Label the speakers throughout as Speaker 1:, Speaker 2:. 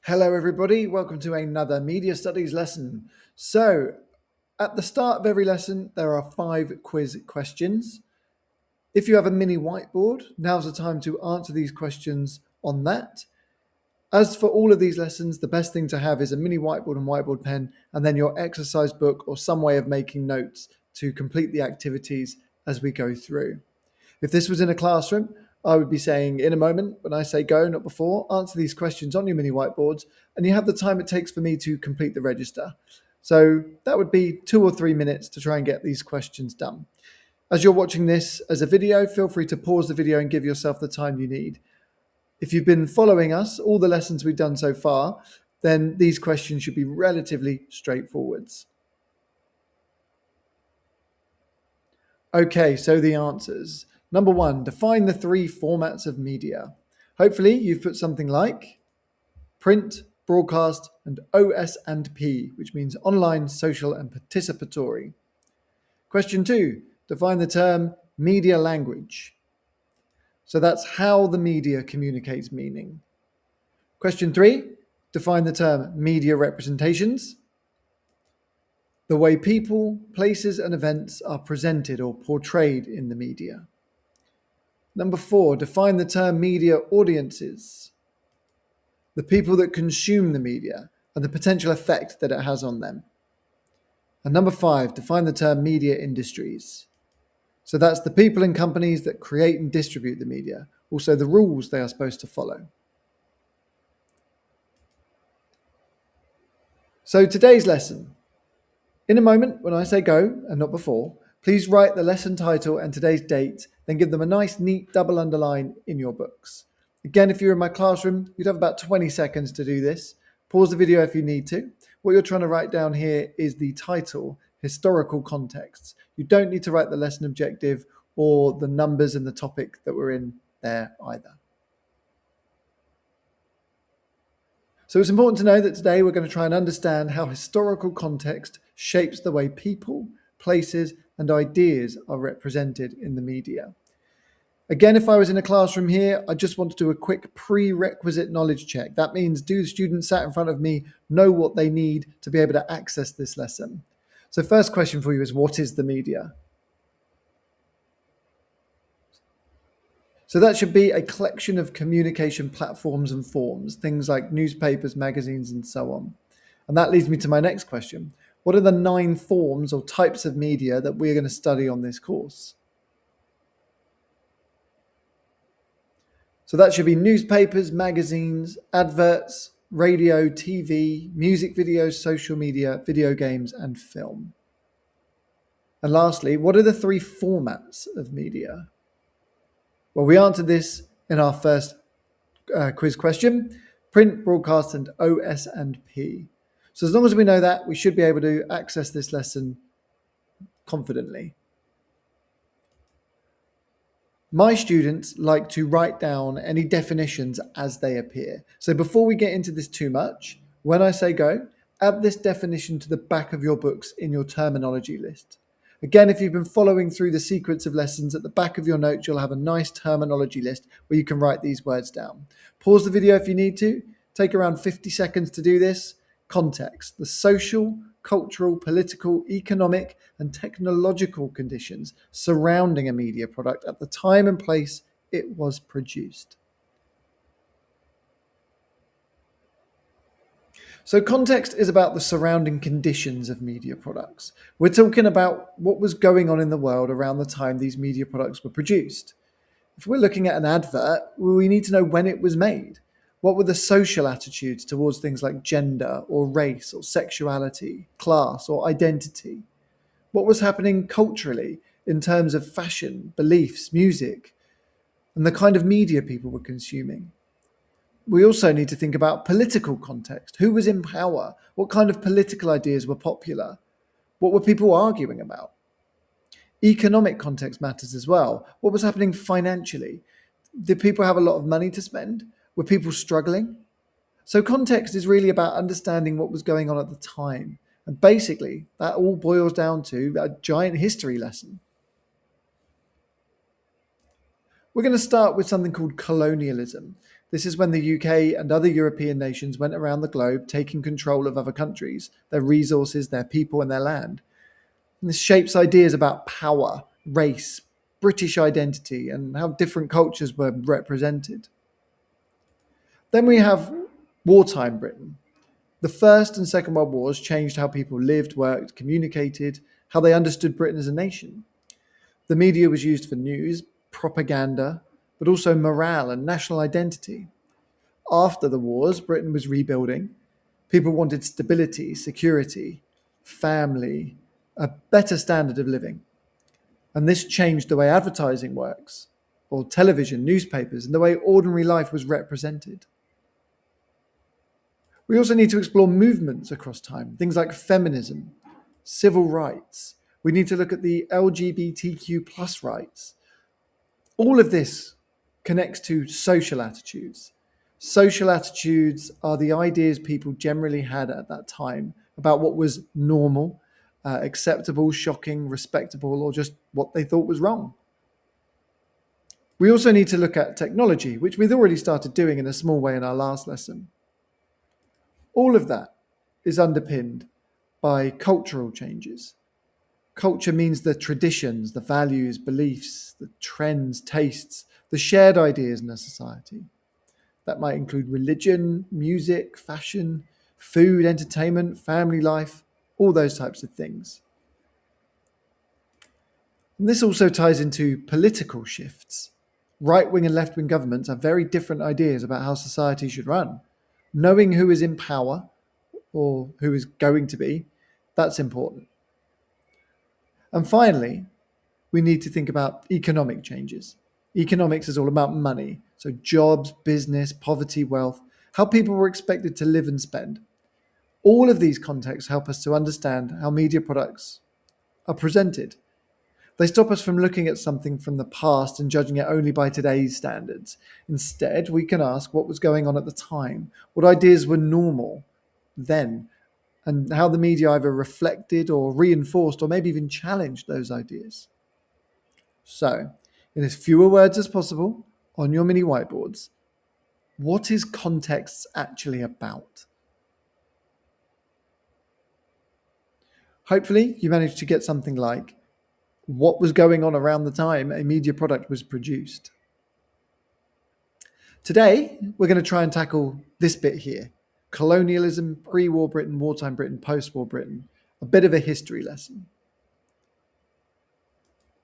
Speaker 1: Hello everybody, welcome to another Media Studies lesson. So, at the start of every lesson, there are 5 quiz questions. If you have a mini whiteboard, now's the time to answer these questions on that. As for all of these lessons, the best thing to have is a mini whiteboard and whiteboard pen, and then your exercise book or some way of making notes to complete the activities as we go through. If this was in a classroom, I would be saying in a moment, when I say go, not before, answer these questions on your mini whiteboards, and you have the time it takes for me to complete the register. So that would be 2 or 3 minutes to try and get these questions done. As you're watching this as a video, feel free to pause the video and give yourself the time you need. If you've been following us, all the lessons we've done so far, then these questions should be relatively straightforward. Okay, so the answers. Number 1, define the 3 formats of media. Hopefully you've put something like print, broadcast, and OS&P, which means online, social, and participatory. Question 2, define the term media language. So that's how the media communicates meaning. Question 3, define the term media representations. The way people, places, and events are presented or portrayed in the media. Number 4, define the term media audiences. The people that consume the media and the potential effect that it has on them. And number 5, define the term media industries. So that's the people and companies that create and distribute the media, also the rules they are supposed to follow. So today's lesson. In a moment, when I say go, and not before, please write the lesson title and today's date, then give them a nice, neat double underline in your books. Again, if you're in my classroom, you'd have about 20 seconds to do this. Pause the video if you need to. What you're trying to write down here is the title, historical contexts. You don't need to write the lesson objective or the numbers and the topic that we're in there either. So it's important to know that today we're going to try and understand how historical context shapes the way people, places, and ideas are represented in the media. Again, if I was in a classroom here, I just want to do a quick prerequisite knowledge check. That means, do the students sat in front of me know what they need to be able to access this lesson? So first question for you is, what is the media? So that should be a collection of communication platforms and forms, things like newspapers, magazines, and so on. And that leads me to my next question. What are the 9 forms or types of media that we're going to study on this course? So that should be newspapers, magazines, adverts, radio, TV, music videos, social media, video games, and film. And lastly, what are the 3 formats of media? Well, we answered this in our first quiz question, print, broadcast, and OS&P. So as long as we know that, we should be able to access this lesson confidently. My students like to write down any definitions as they appear. So before we get into this too much, when I say go, add this definition to the back of your books in your terminology list. Again, if you've been following through the sequence of lessons, at the back of your notes, you'll have a nice terminology list where you can write these words down. Pause the video if you need to. Take around 50 seconds to do this. Context, the social, cultural, political, economic, and technological conditions surrounding a media product at the time and place it was produced. So context is about the surrounding conditions of media products. We're talking about what was going on in the world around the time these media products were produced. If we're looking at an advert, we need to know when it was made. What were the social attitudes towards things like gender or race or sexuality, class or identity? What was happening culturally in terms of fashion, beliefs, music, and the kind of media people were consuming? We also need to think about political context. Who was in power? What kind of political ideas were popular? What were people arguing about? Economic context matters as well. What was happening financially? Did people have a lot of money to spend? Were people struggling? So context is really about understanding what was going on at the time. And basically, that all boils down to a giant history lesson. We're going to start with something called colonialism. This is when the UK and other European nations went around the globe taking control of other countries, their resources, their people, and their land. And this shapes ideas about power, race, British identity, and how different cultures were represented. Then we have wartime Britain. The First and Second World Wars changed how people lived, worked, communicated, how they understood Britain as a nation. The media was used for news, propaganda, but also morale and national identity. After the wars, Britain was rebuilding. People wanted stability, security, family, a better standard of living. And this changed the way advertising works, or television, newspapers, and the way ordinary life was represented. We also need to explore movements across time, things like feminism, civil rights. We need to look at the LGBTQ plus rights. All of this connects to social attitudes. Social attitudes are the ideas people generally had at that time about what was normal, acceptable, shocking, respectable, or just what they thought was wrong. We also need to look at technology, which we've already started doing in a small way in our last lesson. All of that is underpinned by cultural changes. Culture means the traditions, the values, beliefs, the trends, tastes, the shared ideas in a society. That might include religion, music, fashion, food, entertainment, family life, all those types of things. And this also ties into political shifts. Right-wing and left-wing governments have very different ideas about how society should run. Knowing who is in power or who is going to be, that's important. And finally, we need to think about economic changes. Economics is all about money. So jobs, business, poverty, wealth, how people were expected to live and spend. All of these contexts help us to understand how media products are presented. They stop us from looking at something from the past and judging it only by today's standards. Instead, we can ask what was going on at the time, what ideas were normal then, and how the media either reflected or reinforced or maybe even challenged those ideas. So, in as fewer words as possible, on your mini whiteboards, what is context actually about? Hopefully, you managed to get something like what was going on around the time a media product was produced. Today, we're going to try and tackle this bit here: colonialism, pre-war Britain, wartime Britain, post-war Britain, a bit of a history lesson.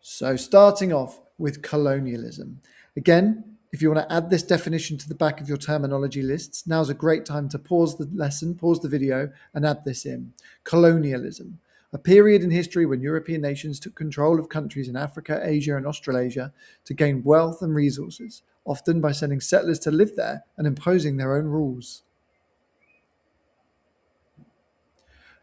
Speaker 1: So starting off with colonialism. Again, if you want to add this definition to the back of your terminology lists, now's a great time to pause the lesson, pause the video, and add this in. Colonialism, a period in history when European nations took control of countries in Africa, Asia, and Australasia to gain wealth and resources, often by sending settlers to live there and imposing their own rules.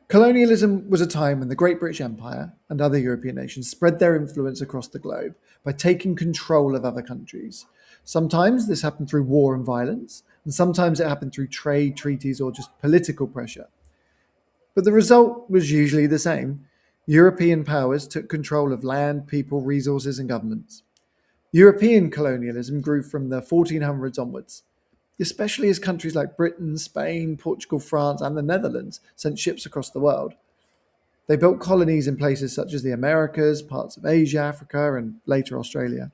Speaker 1: Colonialism was a time when the Great British Empire and other European nations spread their influence across the globe by taking control of other countries. Sometimes this happened through war and violence, and sometimes it happened through trade, treaties, or just political pressure. But the result was usually the same. European powers took control of land, people, resources, and governments. European colonialism grew from the 1400s onwards, especially as countries like Britain, Spain, Portugal, France, and the Netherlands sent ships across the world. They built colonies in places such as the Americas, parts of Asia, Africa, and later Australia.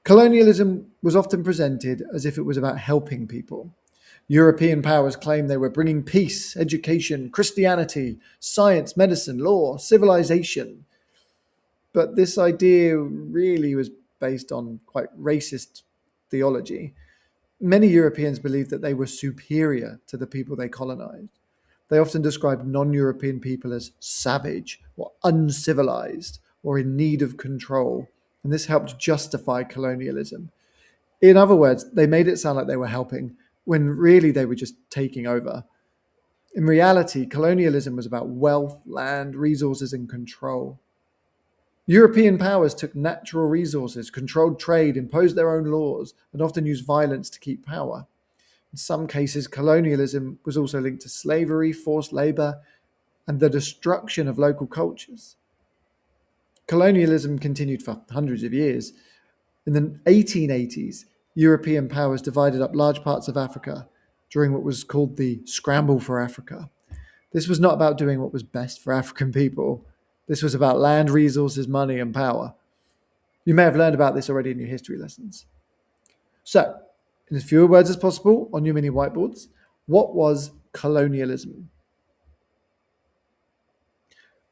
Speaker 1: Colonialism was often presented as if it was about helping people. European powers claimed they were bringing peace, education, Christianity, science, medicine, law, civilization. But this idea really was based on quite racist theology. Many Europeans believed that they were superior to the people they colonized. They often described non-European people as savage or uncivilized or in need of control, and this helped justify colonialism. In other words, they made it sound like they were helping when really they were just taking over. In reality, colonialism was about wealth, land, resources, and control. European powers took natural resources, controlled trade, imposed their own laws, and often used violence to keep power. In some cases, colonialism was also linked to slavery, forced labor, and the destruction of local cultures. Colonialism continued for hundreds of years. In the 1880s, European powers divided up large parts of Africa during what was called the Scramble for Africa. This was not about doing what was best for African people. This was about land resources, money, and power. You may have learned about this already in your history lessons. So, in as fewer words as possible on your mini whiteboards, what was colonialism?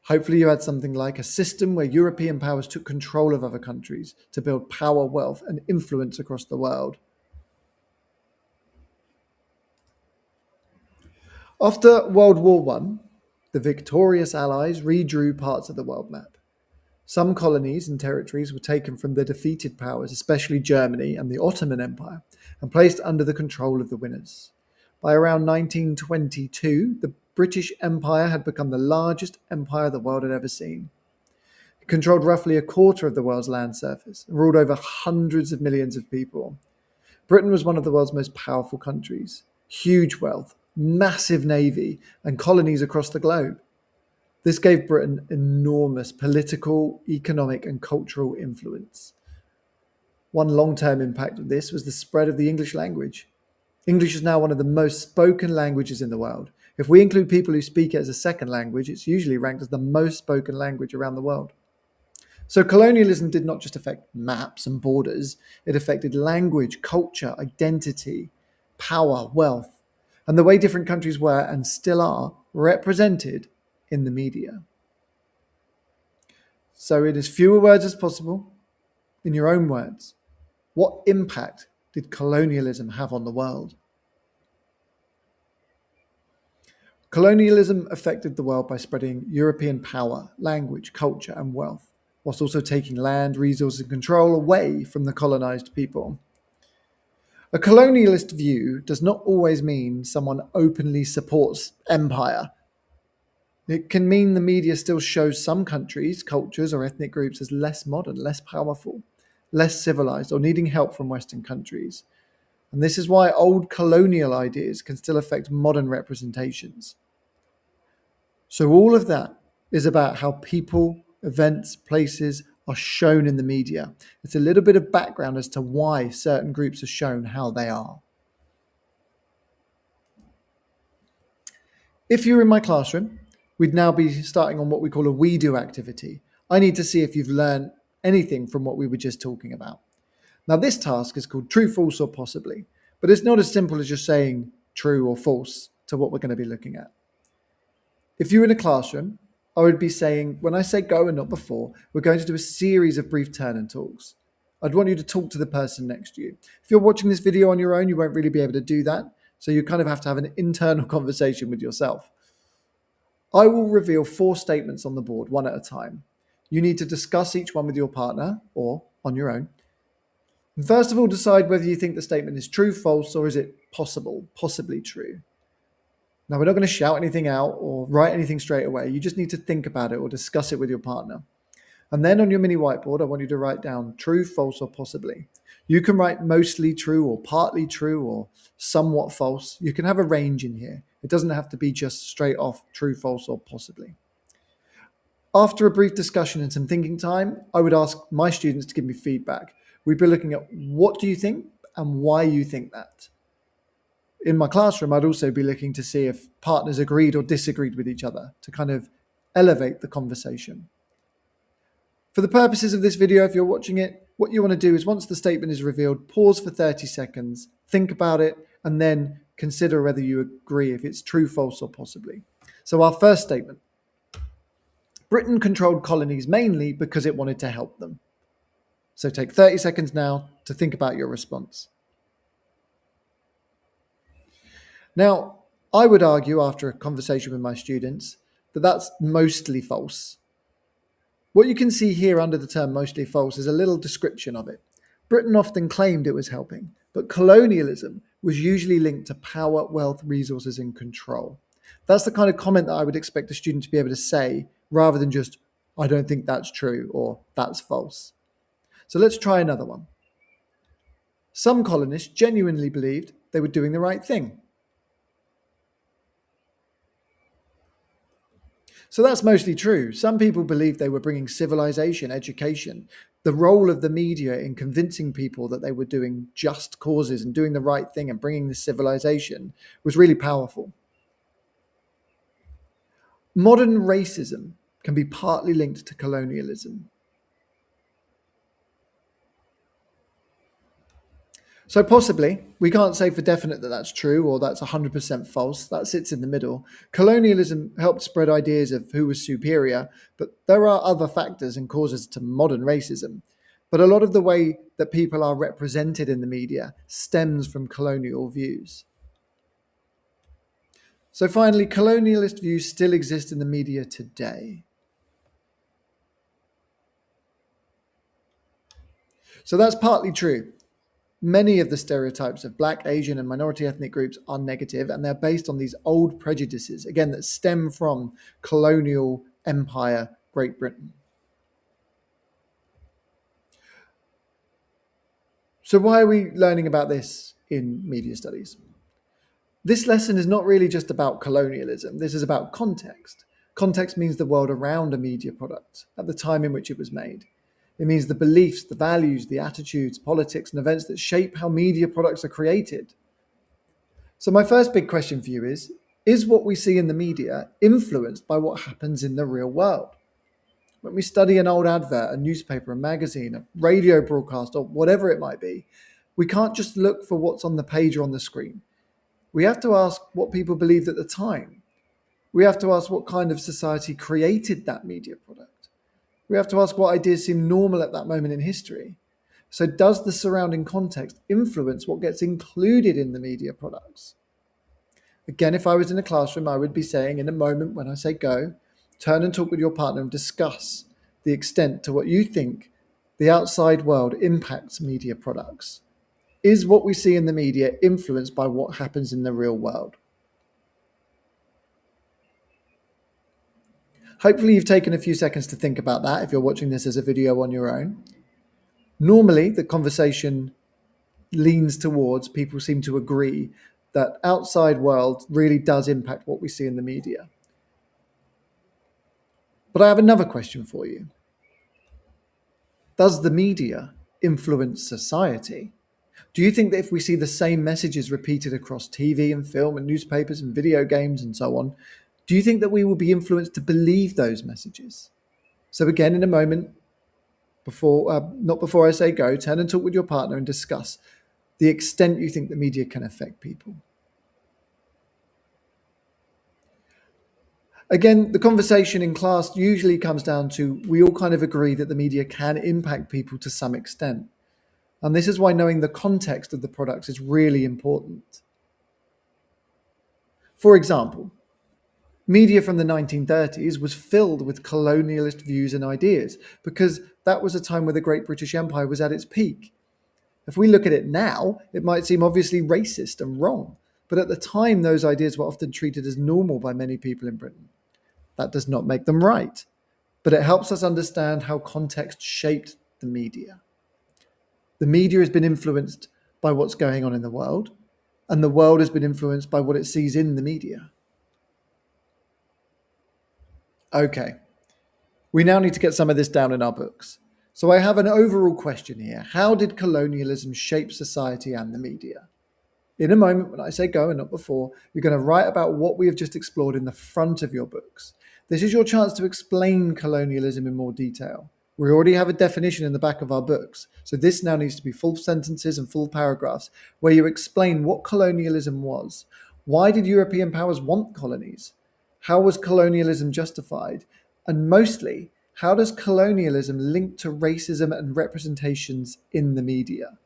Speaker 1: Hopefully you had something like a system where European powers took control of other countries to build power, wealth, and influence across the world. After World War I, the victorious Allies redrew parts of the world map. Some colonies and territories were taken from the defeated powers, especially Germany and the Ottoman Empire, and placed under the control of the winners. By around 1922, the British Empire had become the largest empire the world had ever seen. It controlled roughly a quarter of the world's land surface and ruled over hundreds of millions of people. Britain was one of the world's most powerful countries. Huge wealth, massive navy, and colonies across the globe. This gave Britain enormous political, economic, and cultural influence. One long-term impact of this was the spread of the English language. English is now one of the most spoken languages in the world. If we include people who speak it as a second language, it's usually ranked as the most spoken language around the world. So colonialism did not just affect maps and borders, it affected language, culture, identity, power, wealth, and the way different countries were and still are represented in the media. So in as fewer words as possible, in your own words, what impact did colonialism have on the world? Colonialism affected the world by spreading European power, language, culture, and wealth, whilst also taking land, resources, and control away from the colonized people. A colonialist view does not always mean someone openly supports empire. It can mean the media still shows some countries, cultures, or ethnic groups as less modern, less powerful, less civilized, or needing help from Western countries. And this is why old colonial ideas can still affect modern representations. So all of that is about how people, events, places are shown in the media. It's a little bit of background as to why certain groups are shown how they are. If you're in my classroom, we'd now be starting on what we call a we do activity. I need to see if you've learned anything from what we were just talking about. Now this task is called true, false, or possibly, but it's not as simple as just saying true or false to what we're going to be looking at. If you're in a classroom, I would be saying, when I say go and not before, we're going to do a series of brief turn and talks. I'd want you to talk to the person next to you. If you're watching this video on your own, you won't really be able to do that. So you kind of have to have an internal conversation with yourself. I will reveal 4 statements on the board, one at a time. You need to discuss each one with your partner or on your own. And first of all, decide whether you think the statement is true, false, or is it possibly true. Now, we're not going to shout anything out or write anything straight away. You just need to think about it or discuss it with your partner. And then on your mini whiteboard, I want you to write down true, false, or possibly. You can write mostly true or partly true or somewhat false. You can have a range in here. It doesn't have to be just straight off true, false, or possibly. After a brief discussion and some thinking time, I would ask my students to give me feedback. We'd be looking at what do you think and why you think that. In my classroom, I'd also be looking to see if partners agreed or disagreed with each other to kind of elevate the conversation. For the purposes of this video, if you're watching it, what you want to do is once the statement is revealed, pause for 30 seconds, think about it, and then consider whether you agree if it's true, false, or possibly. So our first statement. Britain controlled colonies mainly because it wanted to help them. So take 30 seconds now to think about your response. Now, I would argue after a conversation with my students that that's mostly false. What you can see here under the term mostly false is a little description of it. Britain often claimed it was helping, but colonialism was usually linked to power, wealth, resources, and control. That's the kind of comment that I would expect a student to be able to say rather than just, I don't think that's true or that's false. So let's try another one. Some colonists genuinely believed they were doing the right thing. So that's mostly true. Some people believed they were bringing civilization, education. The role of the media in convincing people that they were doing just causes and doing the right thing and bringing the civilization was really powerful. Modern racism can be partly linked to colonialism. So possibly, we can't say for definite that that's true or that's 100% false. That sits in the middle. Colonialism helped spread ideas of who was superior, but there are other factors and causes to modern racism. But a lot of the way that people are represented in the media stems from colonial views. So finally, colonialist views still exist in the media today. So that's partly true. Many of the stereotypes of Black, Asian, and minority ethnic groups are negative, and they're based on these old prejudices, again, that stem from colonial empire Great Britain. So, why are we learning about this in media studies? This lesson is not really just about colonialism, this is about context. Context means the world around a media product at the time in which it was made. It means the beliefs, the values, the attitudes, politics, and events that shape how media products are created. So, my first big question for you is what we see in the media influenced by what happens in the real world? When we study an old advert, a newspaper, a magazine, a radio broadcast, or whatever it might be, we can't just look for what's on the page or on the screen. We have to ask what people believed at the time. We have to ask what kind of society created that media product. We have to ask what ideas seem normal at that moment in history. So, does the surrounding context influence what gets included in the media products? Again, if I was in a classroom, I would be saying in a moment when I say go, turn and talk with your partner and discuss the extent to what you think the outside world impacts media products. Is what we see in the media influenced by what happens in the real world? Hopefully you've taken a few seconds to think about that if you're watching this as a video on your own. Normally, the conversation leans towards people seem to agree that outside world really does impact what we see in the media. But I have another question for you. Does the media influence society? Do you think that if we see the same messages repeated across TV and film and newspapers and video games and so on, do you think that we will be influenced to believe those messages? So again, in a moment, not before I say go, turn and talk with your partner and discuss the extent you think the media can affect people. Again, the conversation in class usually comes down to we all kind of agree that the media can impact people to some extent. And this is why knowing the context of the products is really important. For example, media from the 1930s was filled with colonialist views and ideas because that was a time where the Great British Empire was at its peak. If we look at it now, it might seem obviously racist and wrong, but at the time those ideas were often treated as normal by many people in Britain. That does not make them right, but it helps us understand how context shaped the media. The media has been influenced by what's going on in the world, and the world has been influenced by what it sees in the media. Okay, we now need to get some of this down in our books. So I have an overall question here. How did colonialism shape society and the media? In a moment, when I say go and not before, you're going to write about what we have just explored in the front of your books. This is your chance to explain colonialism in more detail. We already have a definition in the back of our books, so this now needs to be full sentences and full paragraphs where you explain what colonialism was. Why did European powers want colonies? How was colonialism justified? And mostly, how does colonialism link to racism and representations in the media?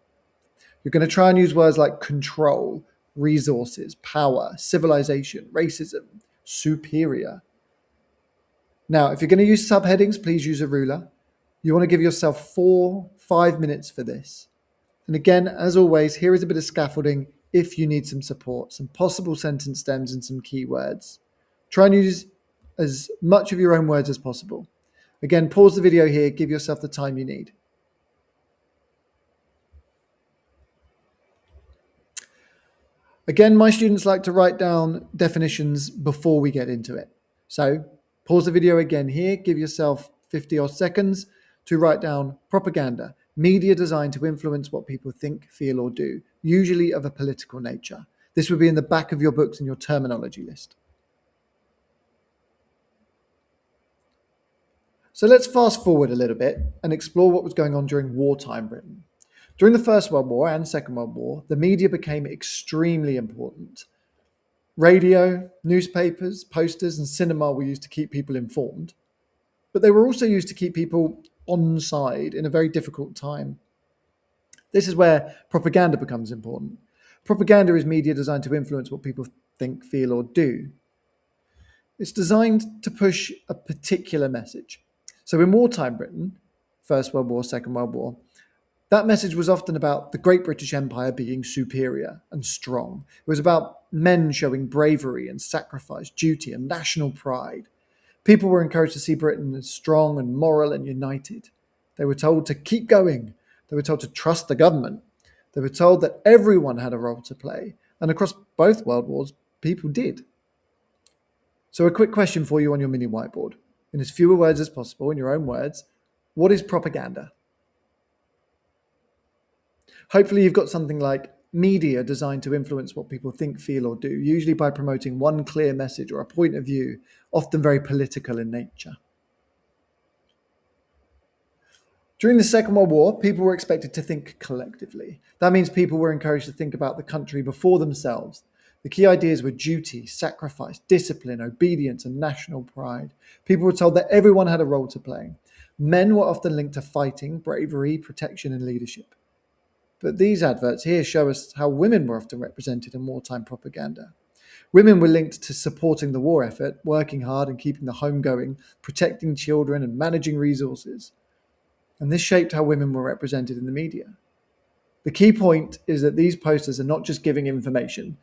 Speaker 1: You're going to try and use words like control, resources, power, civilization, racism, superior. Now, if you're going to use subheadings, please use a ruler. You want to give yourself 5 minutes for this. And again, as always, here is a bit of scaffolding if you need some support, some possible sentence stems and some keywords. Try and use as much of your own words as possible. Again, pause the video here, give yourself the time you need. Again, my students like to write down definitions before we get into it. So Pause the video again here, give yourself 50 odd seconds to write down propaganda, media designed to influence what people think, feel, or do, usually of a political nature. This would be in the back of your books in your terminology list. So let's fast forward a little bit and explore what was going on during wartime Britain. During the First World War and Second World War, the media became extremely important. Radio, newspapers, posters, and cinema were used to keep people informed, but they were also used to keep people on side in a very difficult time. This is where propaganda becomes important. Propaganda is media designed to influence what people think, feel, or do. It's designed to push a particular message. So in wartime Britain, First World War, Second World War, that message was often about the Great British Empire being superior and strong. It was about men showing bravery and sacrifice, duty and national pride. People were encouraged to see Britain as strong and moral and united. They were told to keep going. They were told to trust the government. They were told that everyone had a role to play. And across both world wars, people did. So a quick question for you on your mini whiteboard. In as fewer words as possible, in your own words, what is propaganda? Hopefully you've got something like media designed to influence what people think, feel, or do, usually by promoting one clear message or a point of view, often very political in nature. During the Second World War, people were expected to think collectively. That means people were encouraged to think about the country before themselves. The key ideas were duty, sacrifice, discipline, obedience, and national pride. People were told that everyone had a role to play. Men were often linked to fighting, bravery, protection, and leadership. But these adverts here show us how women were often represented in wartime propaganda. Women were linked to supporting the war effort, working hard and keeping the home going, protecting children and managing resources. And this shaped how women were represented in the media. The key point is that these posters are not just giving information.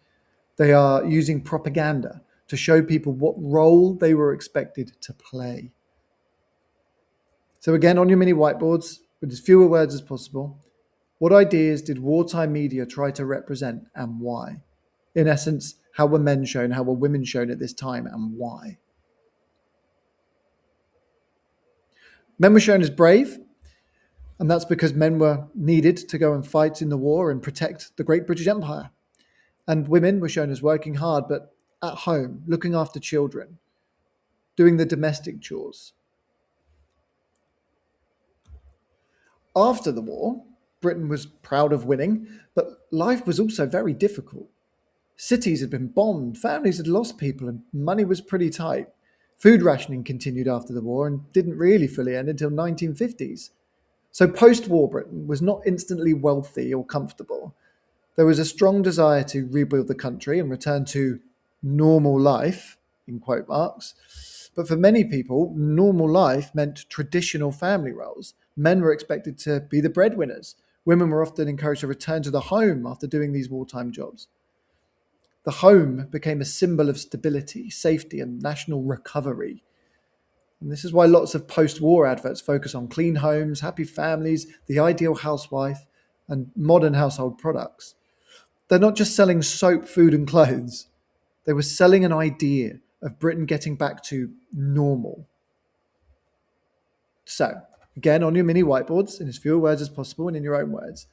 Speaker 1: They are using propaganda to show people what role they were expected to play. So again, on your mini whiteboards, with as fewer words as possible, what ideas did wartime media try to represent and why? In essence, how were men shown, how were women shown at this time and why? Men were shown as brave, and that's because men were needed to go and fight in the war and protect the Great British Empire. And women were shown as working hard, but at home, looking after children, doing the domestic chores. After the war, Britain was proud of winning, but life was also very difficult. Cities had been bombed, families had lost people, and money was pretty tight. Food rationing continued after the war and didn't really fully end until 1950s. So post-war Britain was not instantly wealthy or comfortable. There was a strong desire to rebuild the country and return to normal life, in quote marks. But for many people, normal life meant traditional family roles. Men were expected to be the breadwinners. Women were often encouraged to return to the home after doing these wartime jobs. The home became a symbol of stability, safety, and national recovery. And this is why lots of post-war adverts focus on clean homes, happy families, the ideal housewife, and modern household products. They're not just selling soap, food, and clothes. They were selling an idea of Britain getting back to normal. So, again, on your mini whiteboards, in as few words as possible and in your own words,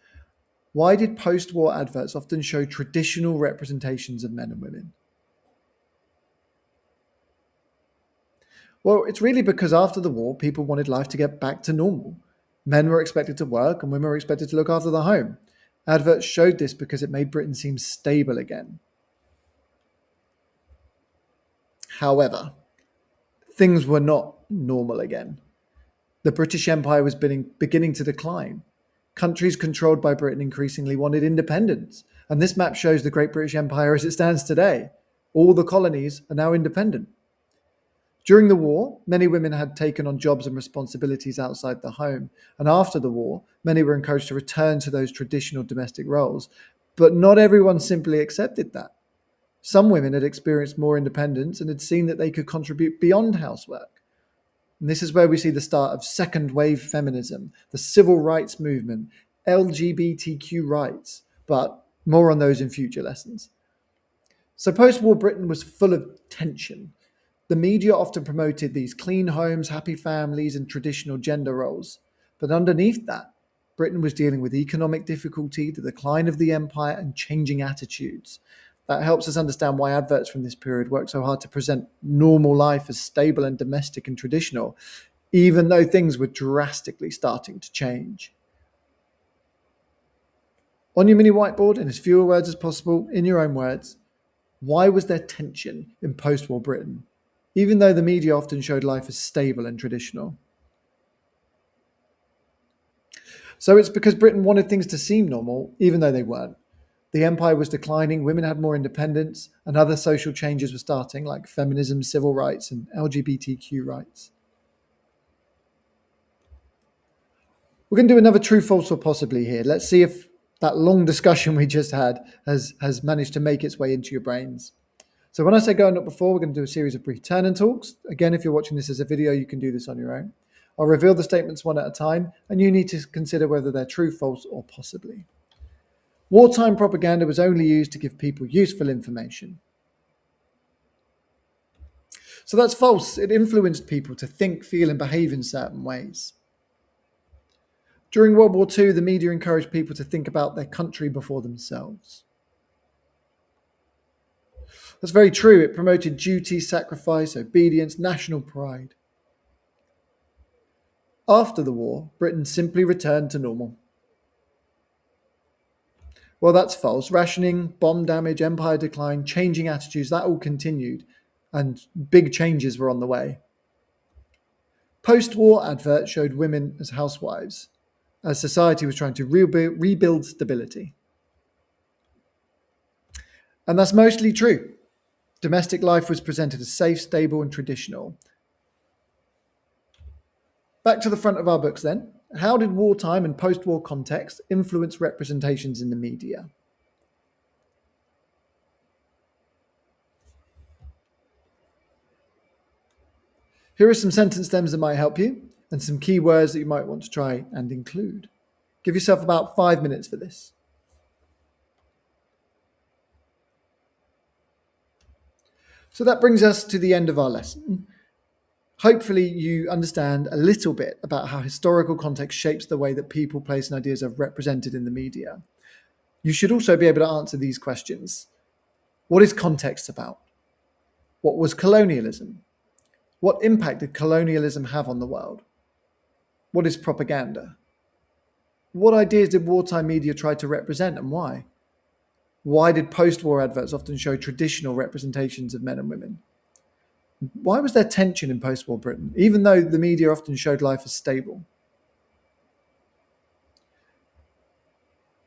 Speaker 1: why did post-war adverts often show traditional representations of men and women? Well, it's really because after the war, people wanted life to get back to normal. Men were expected to work and women were expected to look after the home. Adverts showed this because it made Britain seem stable again. However, things were not normal again. The British Empire was beginning to decline. Countries controlled by Britain increasingly wanted independence. And this map shows the Great British Empire as it stands today. All the colonies are now independent. During the war, many women had taken on jobs and responsibilities outside the home. And after the war, many were encouraged to return to those traditional domestic roles. But not everyone simply accepted that. Some women had experienced more independence and had seen that they could contribute beyond housework. And this is where we see the start of second wave feminism, the civil rights movement, LGBTQ rights, but more on those in future lessons. So post-war Britain was full of tension. The media often promoted these clean homes, happy families, and traditional gender roles. But underneath that, Britain was dealing with economic difficulty, the decline of the empire, and changing attitudes. That helps us understand why adverts from this period work so hard to present normal life as stable and domestic and traditional, even though things were drastically starting to change. On your mini whiteboard, in as fewer words as possible, in your own words, why was there tension in post-war Britain, even though the media often showed life as stable and traditional? So it's because Britain wanted things to seem normal, even though they weren't. The empire was declining, women had more independence, and other social changes were starting, like feminism, civil rights, and LGBTQ rights. We're going to do another true, false, or possibly here. Let's see if that long discussion we just had has managed to make its way into your brains. So when I say go and look before, we're going to do a series of brief turn and talks. Again, if you're watching this as a video, you can do this on your own. I'll reveal the statements one at a time, and you need to consider whether they're true, false, or possibly. Wartime propaganda was only used to give people useful information. So that's false. It influenced people to think, feel, and behave in certain ways. During World War II, the media encouraged people to think about their country before themselves. That's very true. It promoted duty, sacrifice, obedience, national pride. After the war, Britain simply returned to normal. Well, that's false. Rationing, bomb damage, empire decline, changing attitudes, that all continued, and big changes were on the way. Post-war adverts showed women as housewives, as society was trying to rebuild stability. And that's mostly true. Domestic life was presented as safe, stable, and traditional. Back to the front of our books then. How did wartime and post-war context influence representations in the media? Here are some sentence stems that might help you, and some key words that you might want to try and include. Give yourself about 5 minutes for this. So that brings us to the end of our lesson. Hopefully you understand a little bit about how historical context shapes the way that people, place, and ideas are represented in the media. You should also be able to answer these questions. What is context about? What was colonialism? What impact did colonialism have on the world? What is propaganda? What ideas did wartime media try to represent and why? Why did post-war adverts often show traditional representations of men and women? Why was there tension in post-war Britain, even though the media often showed life as stable?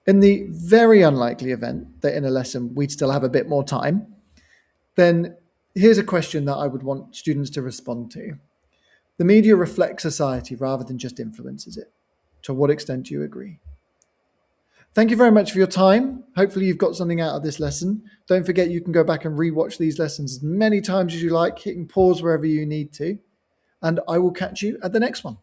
Speaker 1: In the very unlikely event that in a lesson we'd still have a bit more time, then here's a question that I would want students to respond to. The media reflects society rather than just influences it. To what extent do you agree? Thank you very much for your time. Hopefully you've got something out of this lesson. Don't forget you can go back and rewatch these lessons as many times as you like, hitting pause wherever you need to. And I will catch you at the next one.